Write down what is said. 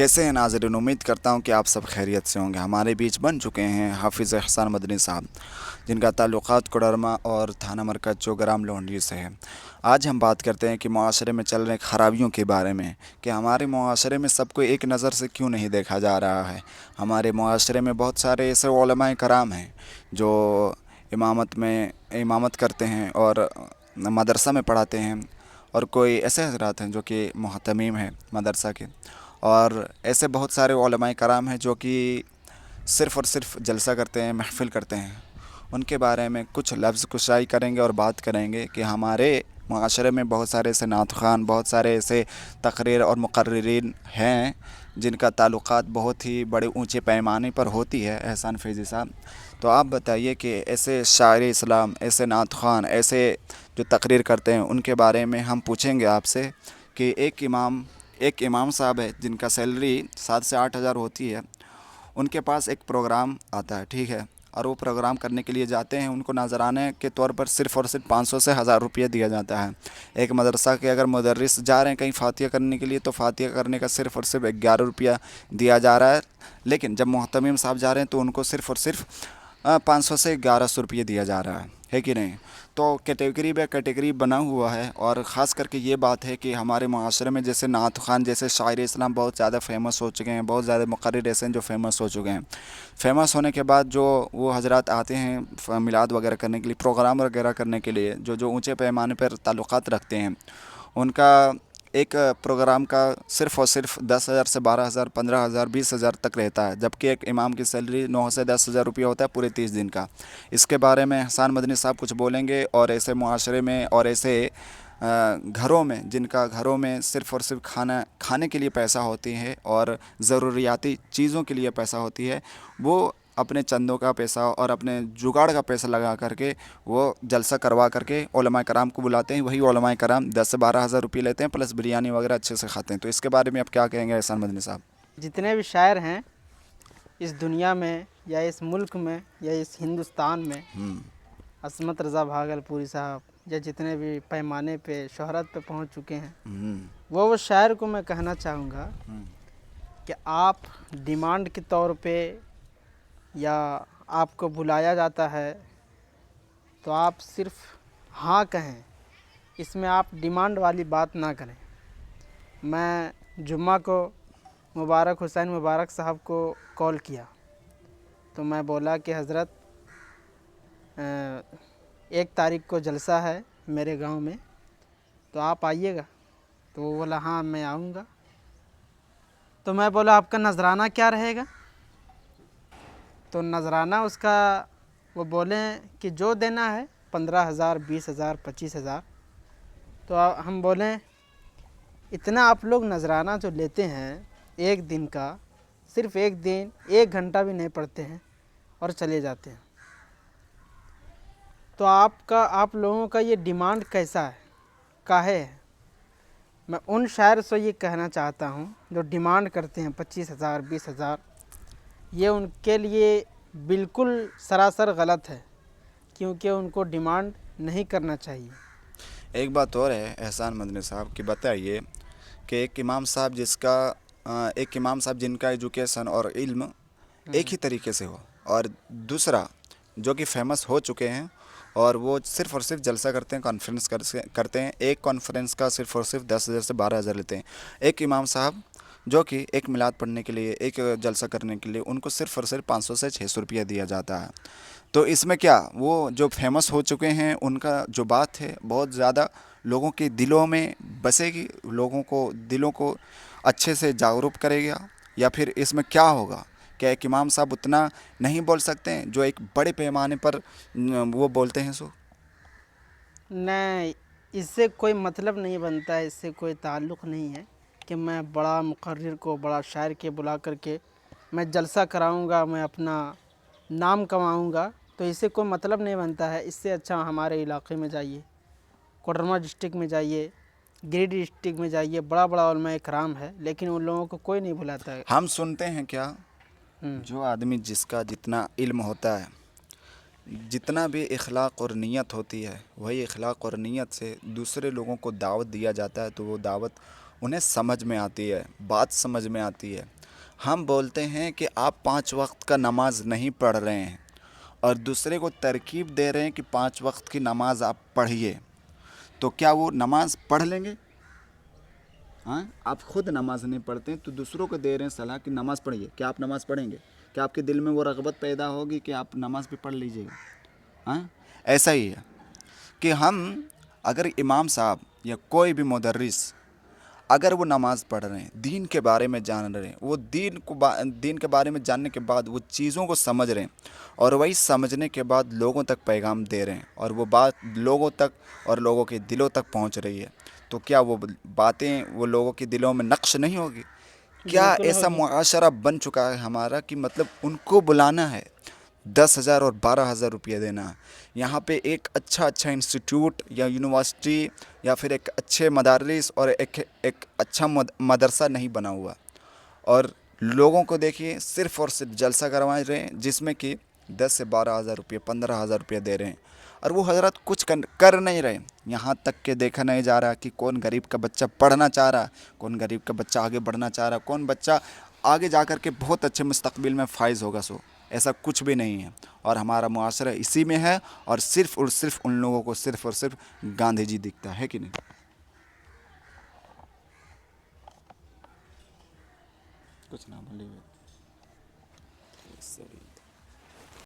कैसे हैं नाज़रीन। उम्मीद करता हूं कि आप सब खैरियत से होंगे। हमारे बीच बन चुके हैं हाफिज़ एहसान मदनी साहब, जिनका ताल्लुक़ात कोडरमा और थाना मरकज़ चौग्राम लोहंडी से है। आज हम बात करते हैं कि मुआशरे में चल रहे ख़राबियों के बारे में, कि हमारे मुआशरे में सबको एक नज़र से क्यों नहीं देखा जा रहा है। हमारे मुआशरे में बहुत सारे ऐसे उलमाए कराम हैं जो इमामत करते हैं और मदरसा में पढ़ाते हैं, और कोई ऐसे हजरात हैं जो कि मुहतमीम हैं मदरसा के, और ऐसे बहुत सारे उलमाए कराम हैं जो कि सिर्फ़ और सिर्फ जलसा करते हैं, महफ़िल करते हैं। उनके बारे में कुछ लफ्ज़ कुशाई करेंगे और बात करेंगे कि हमारे माशरे में बहुत सारे ऐसे नात ख़ान, बहुत सारे ऐसे तकरीर और मुक़र्रिरीन हैं जिनका ताल्लुक़ात बहुत ही बड़े ऊंचे पैमाने पर होती है। एहसान फैज़ी साहब, तो आप बताइए कि ऐसे शायर इस्लाम, ऐसे नात ख़ान, ऐसे जो तकरीर करते हैं, उनके बारे में हम पूछेंगे आपसे कि एक इमाम साहब है जिनका सैलरी 7 से 8 हज़ार होती है। उनके पास एक प्रोग्राम आता है, ठीक है, और वो प्रोग्राम करने के लिए जाते हैं। उनको नजराने के तौर पर सिर्फ़ और सिर्फ 500 से 1000 रुपये दिया जाता है। एक मदरसा के अगर मुदर्रिस जा रहे हैं कहीं फ़ातिहा करने के लिए, तो फ़ातिहा करने का सिर्फ़ और सिर्फ 11 रुपया दिया जा रहा है। लेकिन जब मुहतमिम साहब जा रहे हैं तो उनको सिर्फ़ और सिर्फ 500 से 1100 रुपये दिया जा रहा है कि नहीं। तो कैटेगरी बाय कैटेगरी बना हुआ है। और ख़ास करके ये बात है कि हमारे माशरे में जैसे नात ख़ान जैसे शायर इस्लाम बहुत ज़्यादा फेमस हो चुके हैं, बहुत ज़्यादा मुक़र्रिर ऐसे हैं जो फेमस हो चुके हैं। फेमस होने के बाद जो वो हजरात आते हैं मिलाद वगैरह करने के लिए, प्रोग्राम वगैरह करने के लिए, जो ऊँचे पैमाने पर ताल्लुक़ात रखते हैं, उनका एक प्रोग्राम का सिर्फ़ और सिर्फ 10,000 से 12,000, 15,000, 20,000 तक रहता है, जबकि एक इमाम की सैलरी 9 से 10,000 रुपया होता है पूरे 30 दिन का। इसके बारे में एहसान मदनी साहब कुछ बोलेंगे। और ऐसे मुआशरे में और ऐसे घरों में जिनका घरों में सिर्फ़ और सिर्फ खाने के लिए पैसा होती है और ज़रूरियाती चीज़ों के लिए पैसा होती है, वो अपने चंदों का पैसा और अपने जुगाड़ का पैसा लगा करके वो जलसा करवा करके उलमाए कराम को बुलाते हैं। वही उलमाए कराम 10 से 12,000 रुपये लेते हैं, प्लस बिरयानी वगैरह अच्छे से खाते हैं। तो इसके बारे में आप क्या कहेंगे एहसान मदनी साहब? जितने भी शायर हैं इस दुनिया में या इस मुल्क में या इस हिंदुस्तान में, असमत रज़ा भागलपुरी साहब या जितने भी पैमाने पे शोहरत पे पहुंच चुके हैं, वो शायर को मैं कहना चाहूँगा कि आप डिमांड के तौर पे या आपको बुलाया जाता है तो आप सिर्फ हाँ कहें, इसमें आप डिमांड वाली बात ना करें। मैं जुम्मा को मुबारक हुसैन मुबारक साहब को कॉल किया तो मैं बोला कि हज़रत 1 तारीख को जलसा है मेरे गांव में, तो आप आइएगा। तो वो बोला हाँ मैं आऊँगा। तो मैं बोला आपका नजराना क्या रहेगा? तो नजराना उसका वो बोले कि जो देना है 15,000, 20,000, 25,000। तो हम बोले इतना आप लोग नजराना जो लेते हैं एक दिन का, सिर्फ एक दिन 1 घंटा भी नहीं पढ़ते हैं और चले जाते हैं, तो आप लोगों का ये डिमांड कैसा है, काहे है? मैं उन शायर से ये कहना चाहता हूँ जो डिमांड करते हैं 25,000, 20,000, ये उनके लिए बिल्कुल सरासर गलत है, क्योंकि उनको डिमांड नहीं करना चाहिए। एक बात और है एहसान मदनी साहब कि बताइए कि एक इमाम साहब जिनका एजुकेशन और इल्म एक ही तरीके से हो, और दूसरा जो कि फेमस हो चुके हैं और वो सिर्फ़ और सिर्फ जलसा करते हैं, कॉन्फ्रेंस करते हैं। एक कॉन्फ्रेंस का सिर्फ़ और सिर्फ 10,000 से 12,000 लेते हैं। एक इमाम साहब जो कि एक मिलाद पढ़ने के लिए, एक जलसा करने के लिए, उनको सिर्फ़ और सिर्फ 500 से 600 रुपया दिया जाता है। तो इसमें क्या, वो जो फेमस हो चुके हैं उनका जो बात है बहुत ज़्यादा लोगों के दिलों में बसेगी, लोगों को दिलों को अच्छे से जागरूक करेगा, या फिर इसमें क्या होगा? क्या एक इमाम साहब उतना नहीं बोल सकते हैं जो एक बड़े पैमाने पर वो बोलते हैं सो? नहीं, इससे कोई मतलब नहीं बनता है, इससे कोई ताल्लुक़ नहीं है कि मैं बड़ा मुक़र्रिर को, बड़ा शायर के बुला करके मैं जलसा कराऊंगा, मैं अपना नाम कमाऊंगा, तो इससे कोई मतलब नहीं बनता है। इससे अच्छा हमारे इलाके में जाइए, कोडरमा डिस्ट्रिक्ट में जाइए, गिरिडीह डिस्ट्रिक्ट में जाइए, बड़ा बड़ा उलमा इकराम है, लेकिन उन लोगों को कोई नहीं बुलाता है। हम सुनते हैं क्या, जो आदमी जिसका जितना इल्म होता है, जितना भी इखलाक और नीयत होती है, वही इखलाक और नीयत से दूसरे लोगों को दावत दिया जाता है, तो वो दावत انہیں سمجھ میں آتی ہے، بات سمجھ میں آتی ہے۔ ہم بولتے ہیں کہ آپ 5 وقت کا نماز نہیں پڑھ رہے ہیں اور دوسرے کو ترغیب دے رہے ہیں کہ 5 وقت کی نماز آپ پڑھیے، تو کیا وہ نماز پڑھ لیں گے؟ ہاں، آپ خود نماز نہیں پڑھتے ہیں تو دوسروں کو دے رہے ہیں صلاح کہ نماز پڑھیے، کیا آپ نماز پڑھیں گے؟ کیا آپ کے دل میں وہ رغبت پیدا ہوگی کہ آپ نماز بھی پڑھ لیجیے گا؟ ہاں، ایسا ہی ہے کہ ہم اگر امام صاحب یا کوئی بھی مدرس اگر وہ نماز پڑھ رہے ہیں، دین کے بارے میں جان رہے ہیں، وہ دین کے بارے میں جاننے کے بعد وہ چیزوں کو سمجھ رہے ہیں اور وہی سمجھنے کے بعد لوگوں تک پیغام دے رہے ہیں اور وہ بات لوگوں تک اور لوگوں کے دلوں تک پہنچ رہی ہے، تو کیا وہ باتیں وہ لوگوں کے دلوں میں نقش نہیں ہوگی؟ کیا بالکل ایسا ہوگی. معاشرہ بن چکا ہے ہمارا کہ مطلب ان کو بلانا ہے، 10,000 اور 12,000 روپیہ دینا ہے؟ یہاں پہ ایک اچھا انسٹیٹیوٹ یا یونیورسٹی یا پھر ایک اچھے مدارس اور ایک اچھا مدرسہ نہیں بنا ہوا، اور لوگوں کو دیکھیے صرف اور صرف جلسہ کروا رہے ہیں جس میں کہ 10 سے 12,000 روپیہ 15,000 روپیہ دے رہے ہیں، اور وہ حضرات کچھ کر نہیں رہے. یہاں تک کہ دیکھا نہیں جا رہا کہ کون غریب کا بچہ پڑھنا چاہ رہا، کون غریب کا بچہ آگے بڑھنا چاہ رہا، کون بچہ آگے جا کر کے بہت اچھے مستقبل میں فائز ہوگا. ایسا کچھ بھی نہیں ہے، اور ہمارا معاشرہ اسی میں ہے، اور صرف ان لوگوں کو صرف اور صرف گاندھی جی دکھتا ہے کہ نہیں؟ کچھ نہ بولیے.